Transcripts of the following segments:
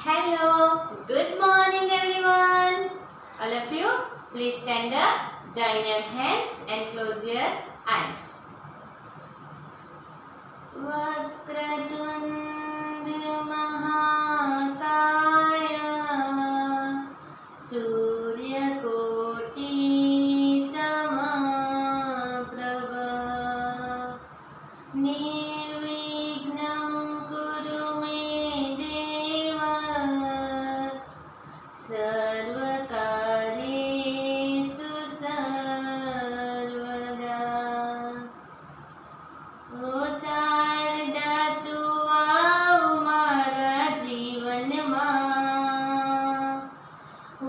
Hello, good morning everyone. All of you, please stand up, join your hands and close your eyes. Vakratund Mahakaya Suryakoti Samaprabha Nirvignam Kuru Me Deva Sarvakaresu Sarvada. O Sharda તું આવ મારા જીવનમાં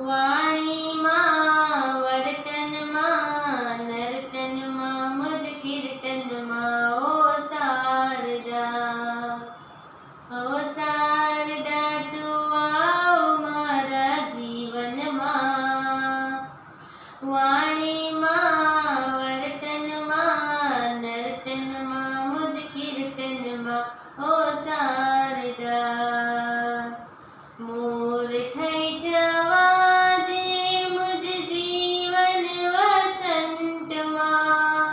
વાણીમાં વર્તનમાં નર્તનમાં મુજ કીર્તનમાં ઓ શારદા તું આવ મારા જીવનમાં વાણીમાં વર્તનમાં નર્તનમાં મુજ કીર્તનમાં ઓ શારદા મોર થઈ જવા જે મુજ જીવન વસંતમાં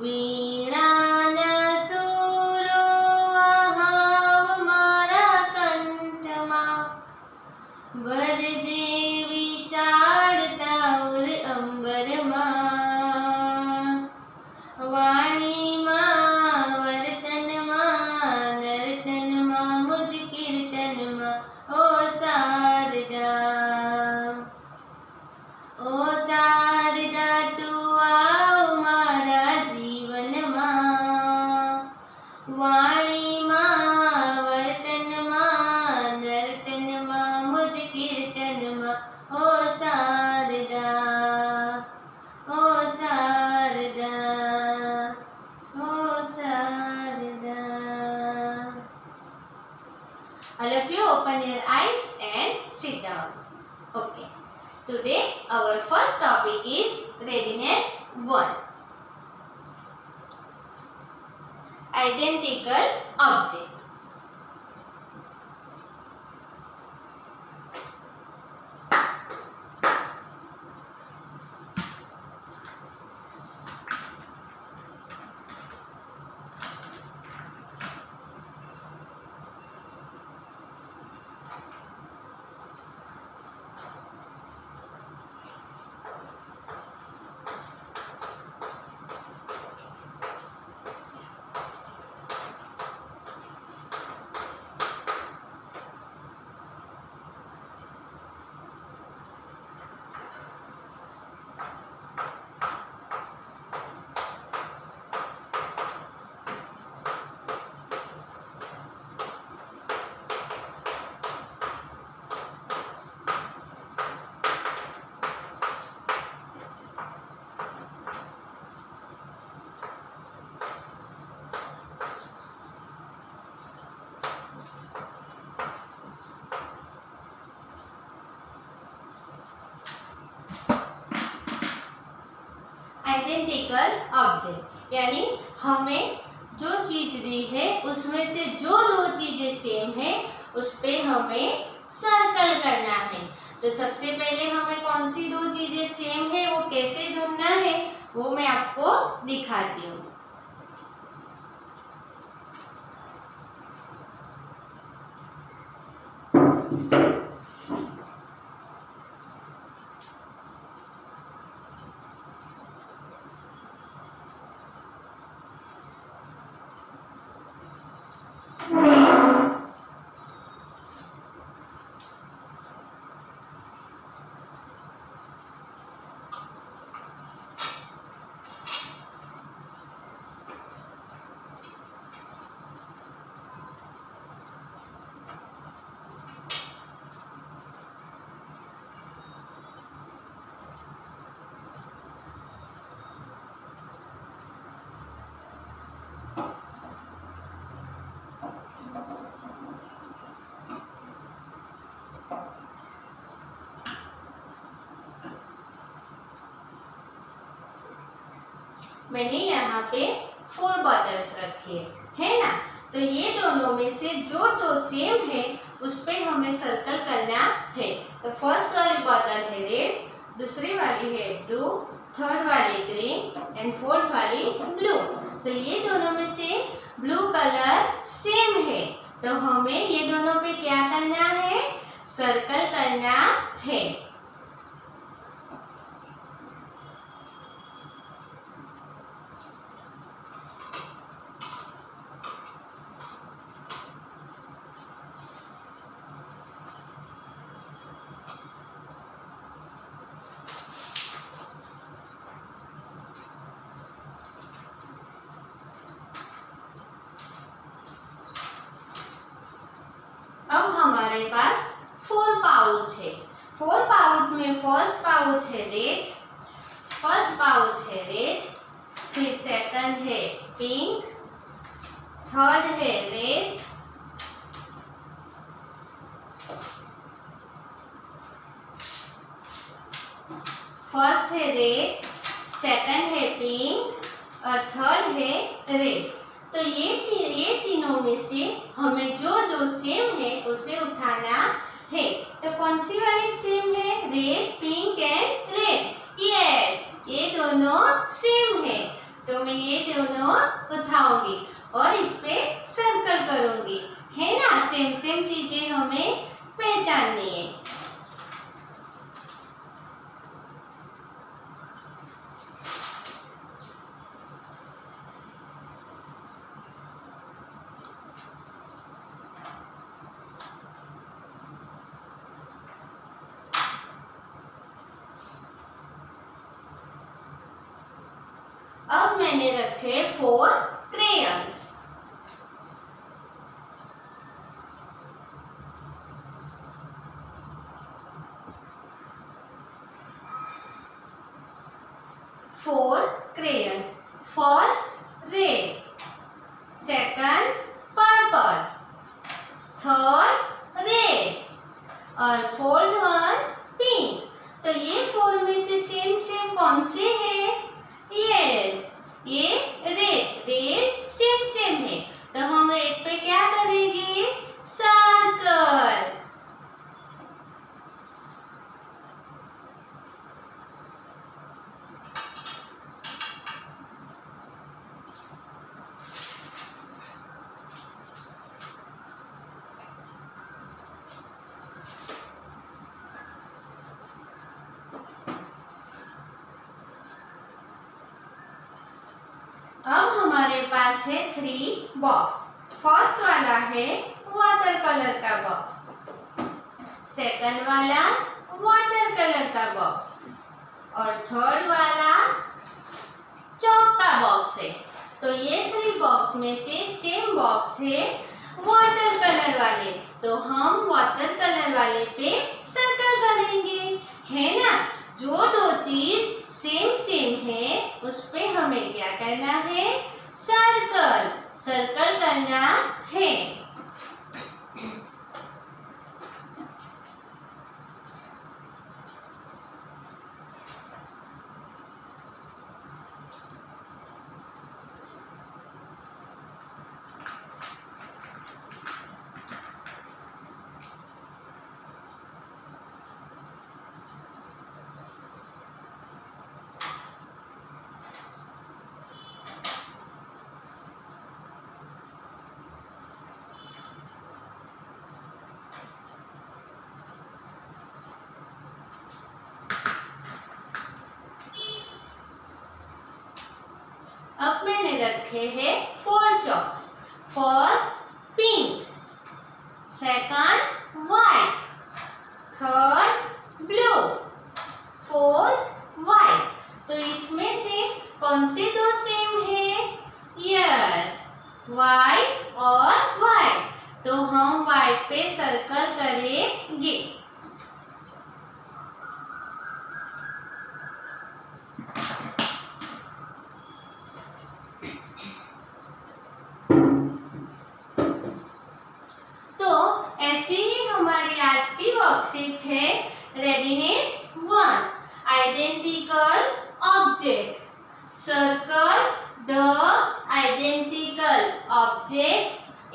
વીણાના સૂરો વહાવ મારા કંઠમાં વરજે વિશાળતા ઉર અંબરમાં વાણીમાં વર્તનમાં નર્તનમાં મુજ કીર્તનમાં ઓ શારદા તું આવ મારા જીવનમાં વાણીમાં વર્તનમાં નર્તનમાં મુજ કીર્તનમાં ઓ શારદા ઓ શારદા ઓ Sharda. All of you open your eyes and sit down. Okay. Today our first topic is readiness 1. Identical object. Identical object यानी हमें जो चीज दी है उसमें से जो दो चीजें सेम है उस पे हमें सर्कल करना है। तो सबसे पहले हमें कौन सी दो चीजें सेम है वो कैसे ढूंढना है वो मैं आपको दिखाती हूँ। मैंने यहाँ पे 4 बॉटल्स रखी है ना। तो ये दोनों में से जो दो सेम है उस पे हमें सर्कल करना है। तो फर्स्ट वाली बॉटल है रेड, दूसरी वाली है ब्लू, थर्ड वाली ग्रीन एंड फोर्थ वाली ब्लू। तो ये दोनों में से ब्लू कलर सेम है, तो हमें ये दोनों पे क्या करना है, सर्कल करना है। अब हमारे पास 4 पाउच है। 4 पाउच में फर्स्ट पाउच है रेड, फिर सेकंड है पिंक, थर्ड है रेड, फर्स्ट है रेड, सेकंड है पिंक और थर्ड है रेड। तो ये तीनों में से हमें जो दो सेम है उसे उठाना है। तो कौन सी वाली सेम है, red, pink and red? Yes, ये दोनों सेम है, तो मैं ये दोनों उठाऊंगी और इस पे सर्कल करूंगी, है ना। सेम सेम चीजें हमें पहचाननी है। अब मैंने रखे 4 crayons. First red, second purple, third red और फोर्थ वन पिंक। तो ये 4 में से सेम कौन से है? यस, ये रेड सेम है, तो हम रेड पे क्या करेंगे, सर्कल। अब हमारे पास है 3 बॉक्स। फर्स्ट वाला है वाटर कलर का बॉक्स, सेकंड वाला वाटर कलर का बॉक्स और थर्ड वाला चॉक का बॉक्स है। तो ये 3 बॉक्स में से सेम बॉक्स है वाटर कलर वाले, तो हम वाटर कलर वाले पे सर्कल करेंगे, है ना। जो दो चीज सेम है उस पे हमें क्या करना है, सर्कल करना है। अब मैंने रखे हैं 4 chalks. First pink, second white, third blue, fourth white. तो इसमें से कौन से दो सेम है? यस, व्हाइट और व्हाइट। तो हम व्हाइट पे सर्कल करेंगे। वर्कशीट है readiness 1, identical object. Circle the identical object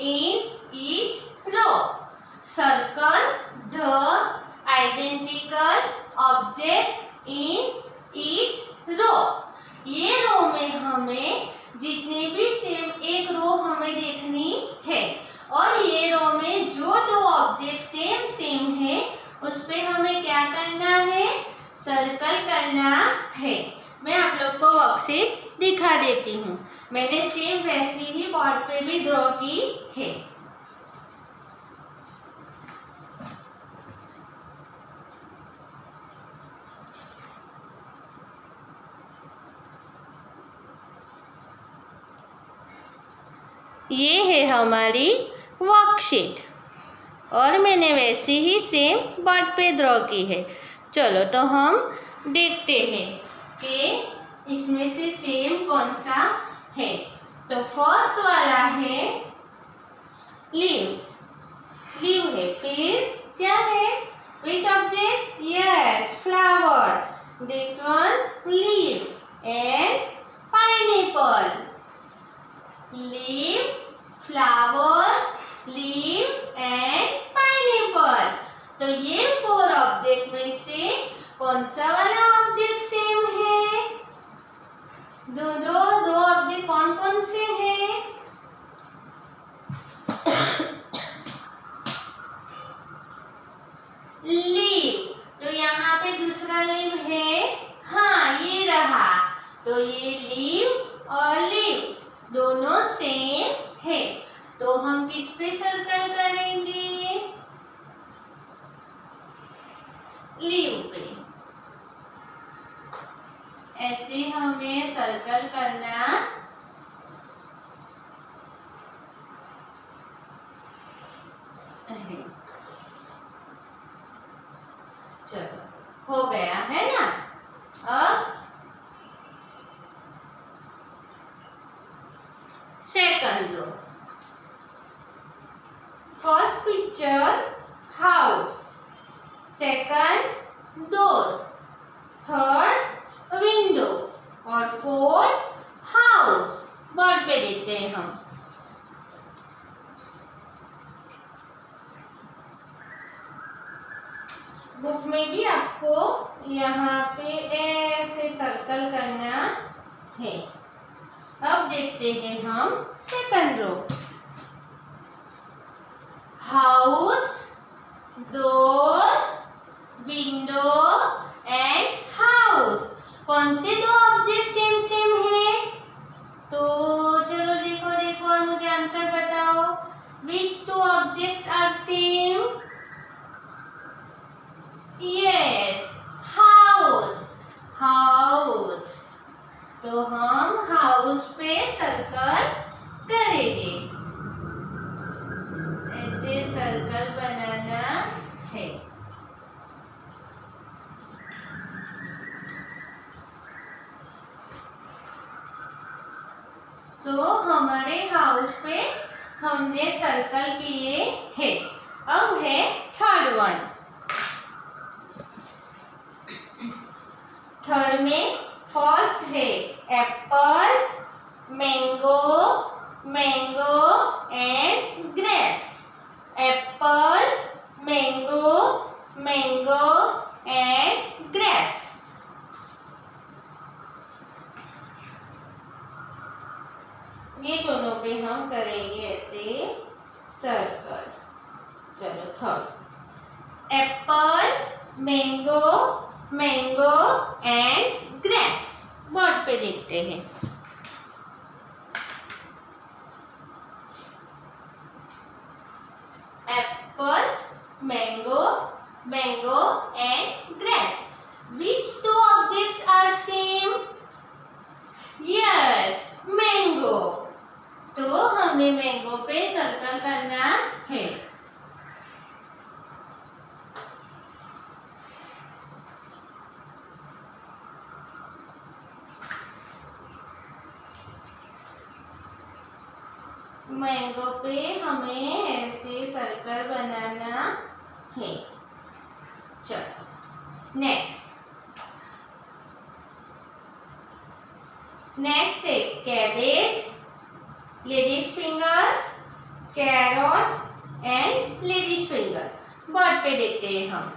है। ये है हमारी वर्कशीट और मैंने वैसे ही सेम बोर्ड पे ड्रॉ की है। चलो तो हम देखते हैं कि इसमें से सेम कौन सा है। तो फर्स्ट वाला है लीव्स, लीव है। फिर क्या है, which object, yes flower, this one leave and pineapple, leave flower leave and pineapple. तो ये 4 ऑब्जेक्ट में से कौन सा वाला ऑब्जेक्ट सेम है? दो ऑब्जेक्ट कौन कौन से हैं? लीव, तो यहाँ पे दूसरा लीव है, हाँ ये रहा। तो ये लीव और लीव दोनों सेम है। तो हम किस पे सर्कल करेंगे? लीव पे। ऐसे हमें सर्कल करना है। चलो हो गया है ना। अब second row, first picture house, second door, third window और फोर्थ हाउस। बोर्ड पे देखते हैं हम। बुक में भी आपको यहाँ पे ऐसे सर्कल करना है। अब देखते हैं हम second row, house, door, window and house. कौन से 2 ऑब्जेक्ट सेम सेम है? तो चलो देखो और मुझे आंसर बताओ। Which 2 objects are same? Yes house, house. तो हम हाउस पे सर्कल करेंगे। ऐसे सर्कल बनाना है। तो हमारे हाउस पे हमने सर्कल किए हैं। अब है थर्ड वन। थर्ड में फर्स्ट है Apple, mango, mango and grapes. Apple, mango, mango and grapes. ये दोनों पे हम करेंगे ऐसे सर्कल। चलो third, Apple, mango, mango and grapes. Board पे देखते हैं। Apple, mango, mango and grapes. Which 2 objects are same? Yes, mango. तो हमें मैंगो पे सर्कल करना है। मैंगो पे हमें ऐसे सर्कल बनाना है। चलो नेक्स्ट है cabbage, ladies finger, carrot and ladies finger. Board पे देखते हैं हम।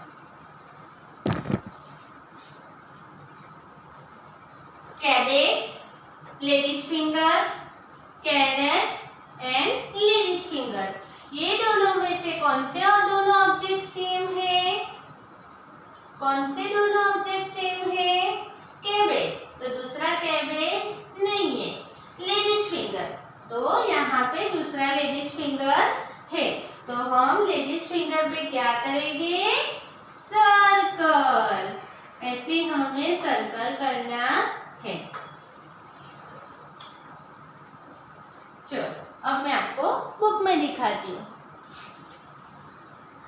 Cabbage, ladies finger, carrot and ladies finger. ये दोनों में से कौन से और दोनों ऑब्जेक्ट सेम है? कौन से दोनों ऑब्जेक्ट सेम है? कैबेज, तो दूसरा कैबेज नहीं है। लेडीज फिंगर, तो यहाँ पे दूसरा लेडीज फिंगर है, तो हम लेडीज फिंगर पे क्या करेंगे, सर्कल। ऐसे हमें सर्कल करना है। चलो अब मैं आपको बुक में दिखाती हूँ।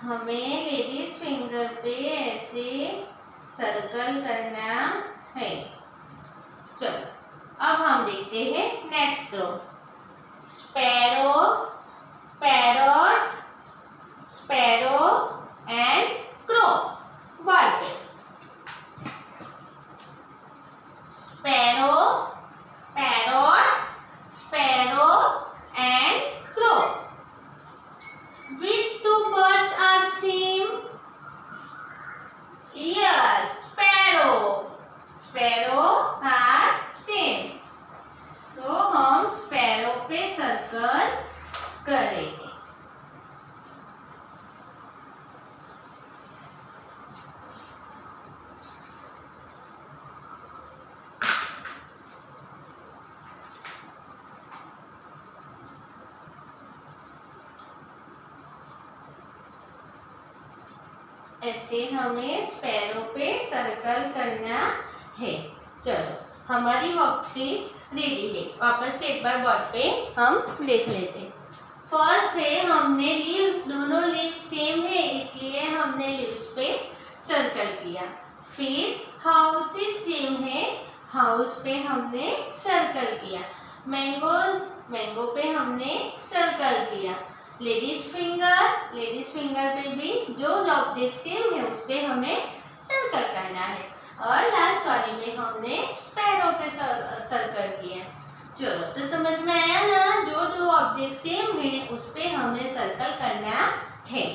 हमें लेडीज फिंगर पे ऐसे सर्कल करना है। चलो अब हम देखते हैं next row. Sparrow, parrot, sparrow and crow. Word पे sparrow, parrot, sparrow and crow. Which two birds are same? Yes, sparrow. Sparrow are same. So हम sparrow पे सर्कल करेंगे। ऐसे हमें स्पैरो पे सर्कल करना है। चलो हमारी वर्कशीट रेडी है। वापस से एक बार बोर्ड पे हम देख लेते हैं। फर्स्ट है हमने लीव्स, दोनों लीव्स सेम है इसलिए हमने लीव्स पे सर्कल किया। फिर हाउसेस सेम है, हाउस पे हमने सर्कल किया। मैंगोज, मैंगो पे हमने सर्कल किया। लेडीज फिंगर पे भी जो ऑब्जेक्ट सेम है उस पे हमें सर्कल करना है। और लास्ट वाले में हमने स्पैरो पे सर्कल किया। चलो तो समझ में आया ना, जो दो ऑब्जेक्ट सेम है उस पे हमें सर्कल करना है।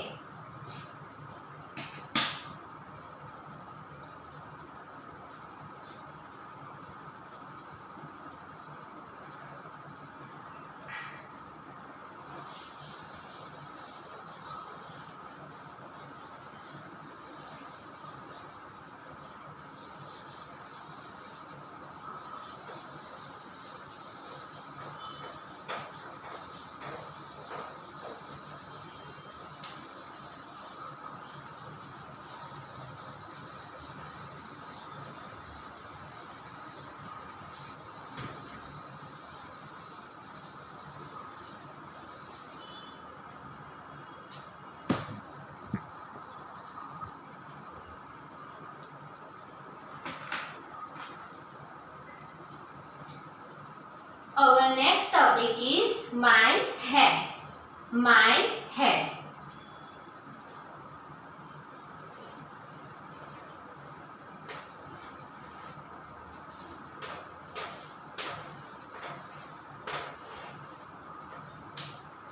Our next topic is my head. My head.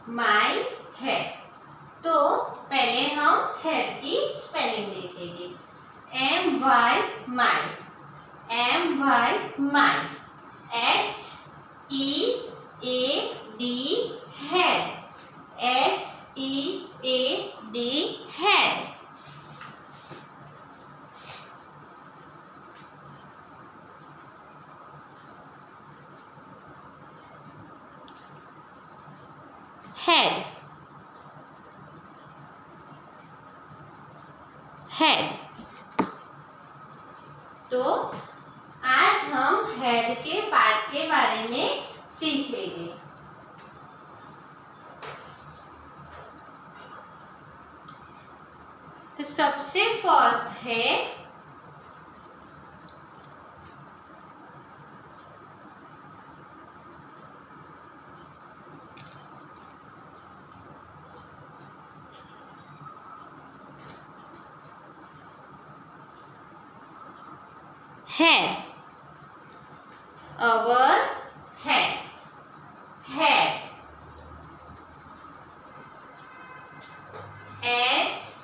My head. तो पहले हम head की स्पेलिंग देखेंगे। M-Y, my. M-Y, my. H-E-A-D, head. H-E-A-D, head. Head. Head. तो आज हम हेड के पार्ट के बारे में सीखेंगे। तो सबसे फर्स्ट है head. Our head. Head. H-A-I-R.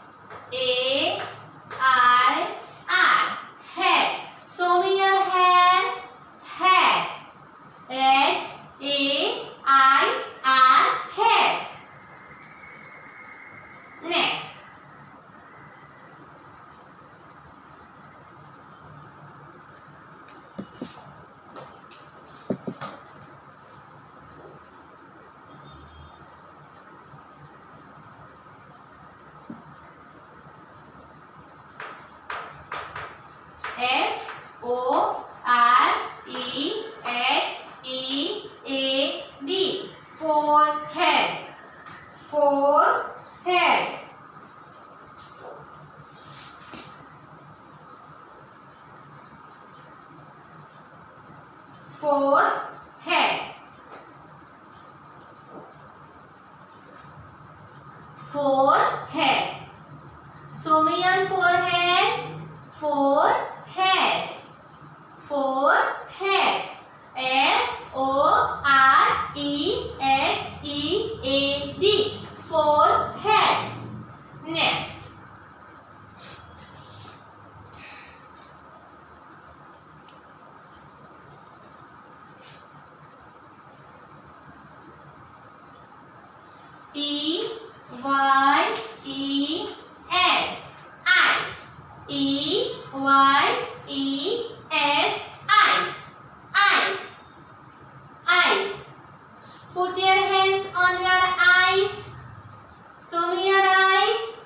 Head. Show me your head. Head. H-A-I-R. Head. Next. forehead. Forehead. Forehead. Show me your forehead. Forehead. Forehead. Forehead. Forehead. Next. E-Y-E-S. Eyes. E-Y-E-S. Eyes. Eyes. Eyes. Put your hands on your eyes. Show me your eyes.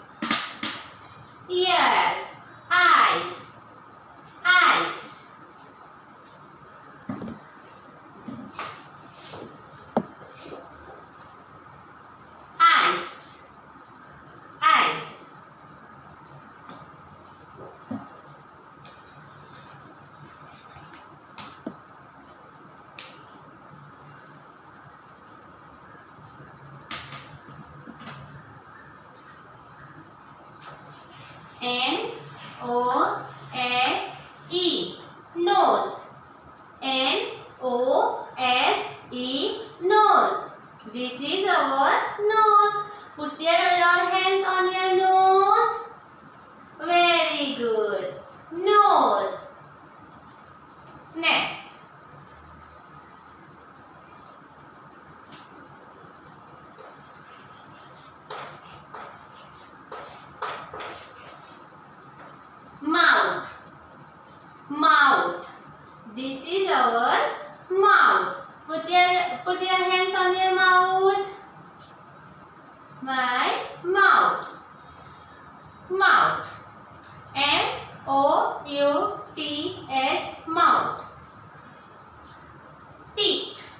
Yes. Eyes. Eyes. Eyes. Eyes. N-O-S-E. Nose. N-O-S-E. Nose. This is our nose. Put your hands on your nose. Very good. Nose. Next. Mouth. Mouth. This is our mouth. Put your hands on your mouth. My mouth. Mouth. M-O-U-T-H. Mouth. Teeth.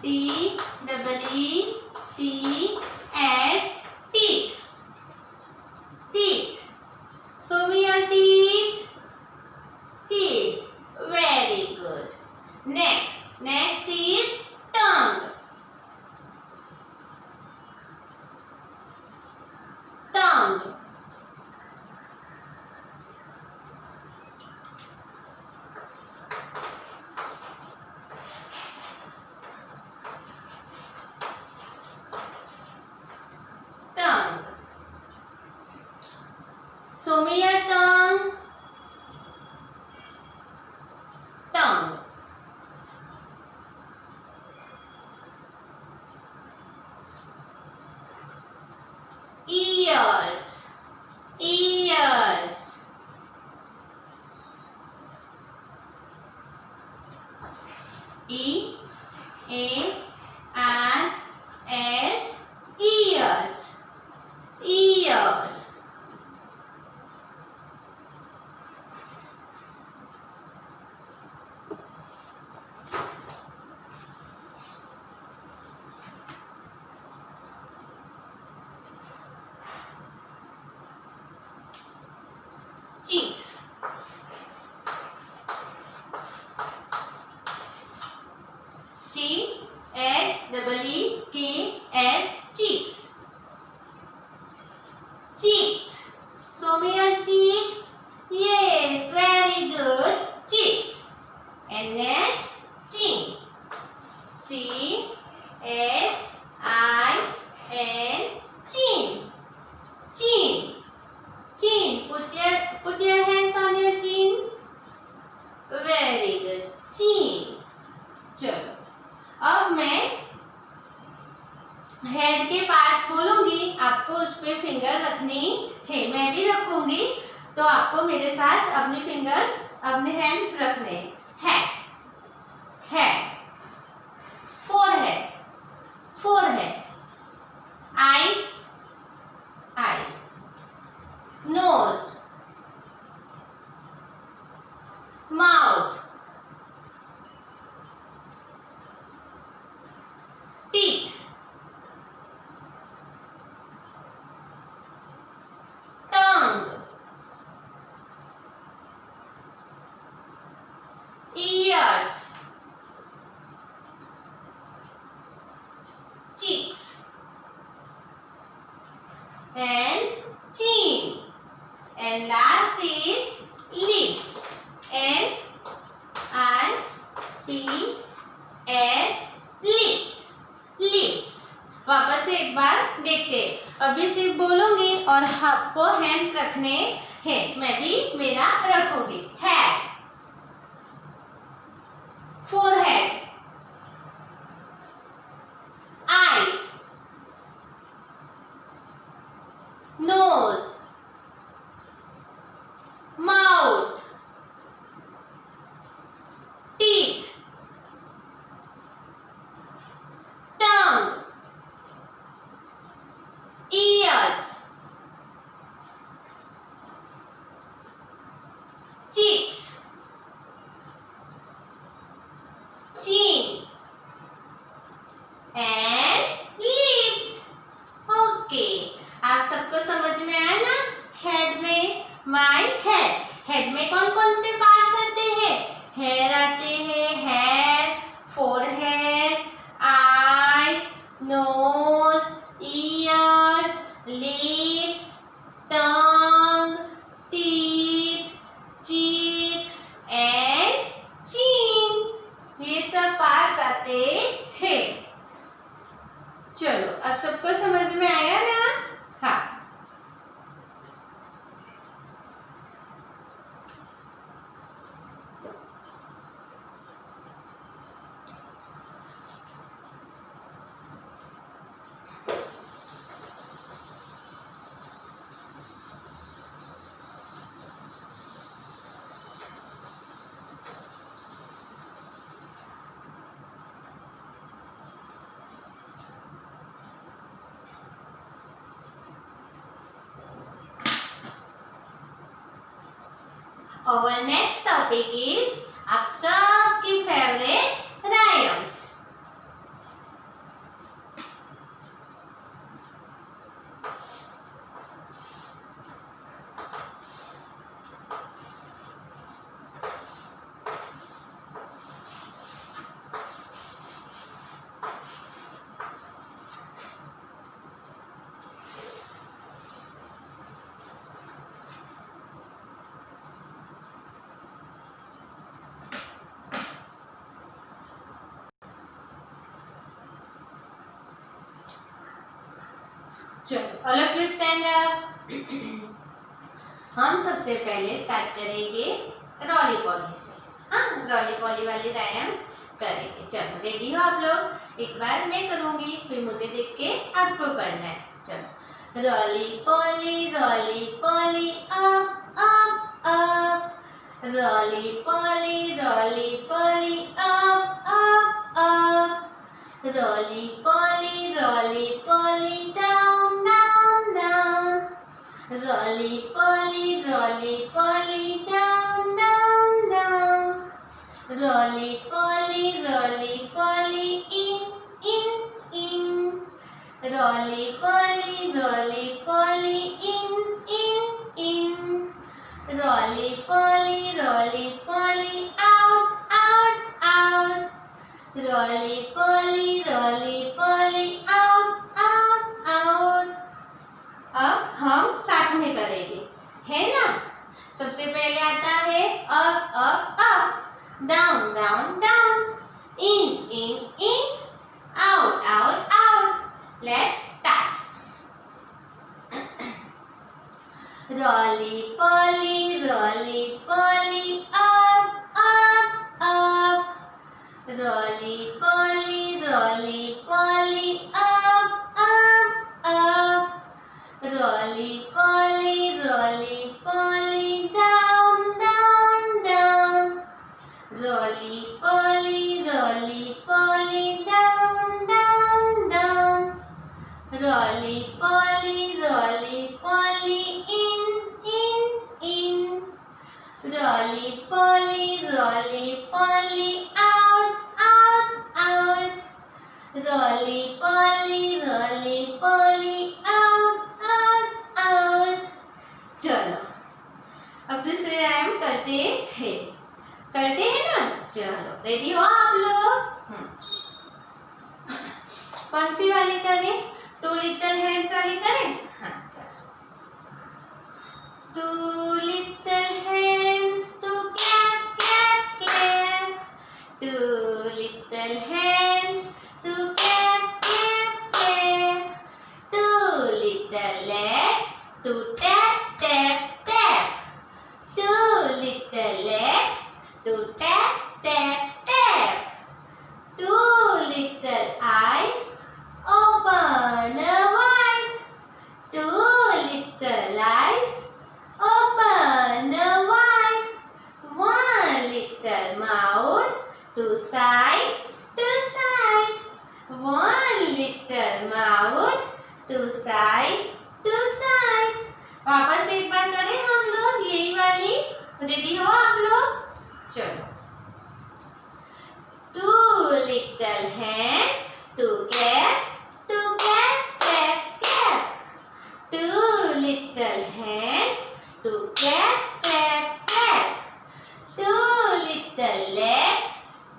T-E-E-T-H. Teeth. Teeth. Show me your teeth. Teeth. Very good. Next. Next is tongue. Tongue. Tongue. Show me your tongue. Tongue. Ears. Ears. E-A-R-S. Ears. Ears. Cheeks. C-H-E-E-K-S. Cheeks. Cheeks. Show me your cheeks. Yes, very good. Cheeks. And next, chin. C-H-I-N. Chin. Chin. Chin. Put your hands on your chin. Very good. Chin. चलो अब मैं head के parts बोलूंगी, आपको उस पे finger रखनी है, मैं भी रखूंगी, तो आपको मेरे साथ अपने फिंगर्स, अपने हैंड्स रखने हैं। Head, forehead, forehead, eyes, eyes, nose, mouth, से एक बार देखते हैं। अभी सिर्फ बोलूंगी और आपको हैंड्स रखने हैं। मैं भी मेरा रखूंगी। Head, forehead, eyes, nose, mouth, teeth, tongue, ears, cheeks, chin and lips. Okay, आप सबको समझ में आया ना? हेड में माय हेड, हेड में कौन कौन से पार्ट्स आते हैं? हेयर आते हैं, head, forehead, eyes, nose, ears, lips, tongue, teeth, cheeks and chin, ये सब पार्ट्स आते हैं। चलो, अब सबको समझ में आया ना? हाँ। Our next topic is आप सबकी फेवरेट राइम्स। चलो, all of you stand up. हम सबसे पहले स्टार्ट करेंगे रॉली पॉली से। हाँ, रॉली पॉली वाली राइम्स करेंगे। चलो, रेडी हो आप लोग? एक बार मैं करूंगी, फिर मुझे देख के आपको करना है। चलो, roly poly up up up, roly poly up up up, roly poly down down down, roly poly down down down, roly poly in in in, roly poly in in in, roly poly out out out, roly poly out out out. अब हम साथ में करेंगे, है ना? सबसे पहले आता है up up up, down down down, in in in, out out out. Let's start. Really poly up up up, roly poly up up up, roly poly down down down, roly poly down down down, roly poly in in in, roly poly out out out, roly poly out out out. चलो, अब दूसरे rhyme करते हैं ना? चलो, ready हो आप लोग? कौन सी वाली करें? टू लिटिल हैंड्स वाली करें? हाँ, चलो। Two little hands to clap clap clap, two little hands to clap clap clap, to side to side. वापस एक बार करें हम लोग यही वाली। रेडी हो आप लोग? चलो। Two little hands to clap clap clap. Two little hands to clap clap clap. Two little legs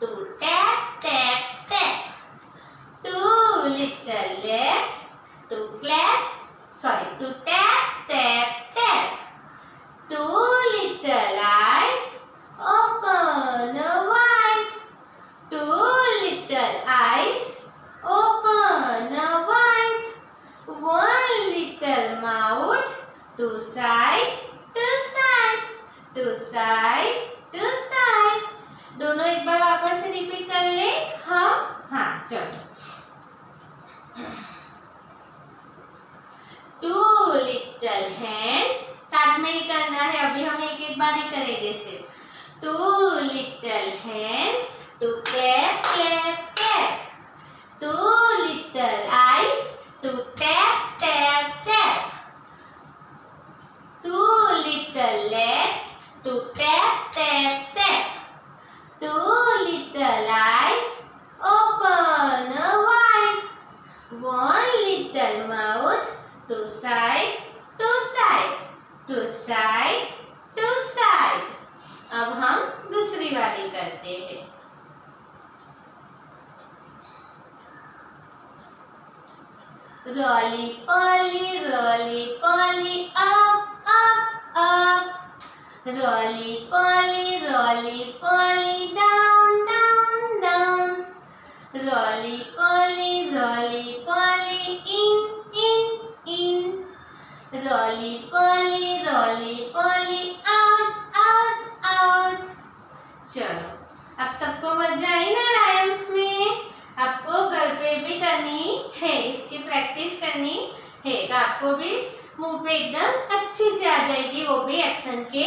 to tap tap tap. Two little legs to to tap tap tap. Two little eyes open wide. Two little eyes open wide. One little mouth to side to side to side to side. दोनों एक बार वापस से repeat कर ले हम। हाँ चलो। Two little hands साथ में ही करना है, अभी हम एक एक बार ही करेंगे सिर्फ। Two little hands to clap clap clap. Two little eyes to tap tap tap. Two little legs to tap tap tap. Two little eyes open wide. One little mouth to side to side to side to side. अब हम दूसरी वाली करते हैं। रोली पोली up up up. Rolly poly down down down. Rolly poly in in. Rolly poly out out out. चलो अब सबको मजा आई ना राइम्स में? आपको घर पे भी करनी है, इसकी प्रैक्टिस करनी है, तो आपको भी मुंह पे एकदम अच्छी से आ जाएगी, वो भी एक्शन के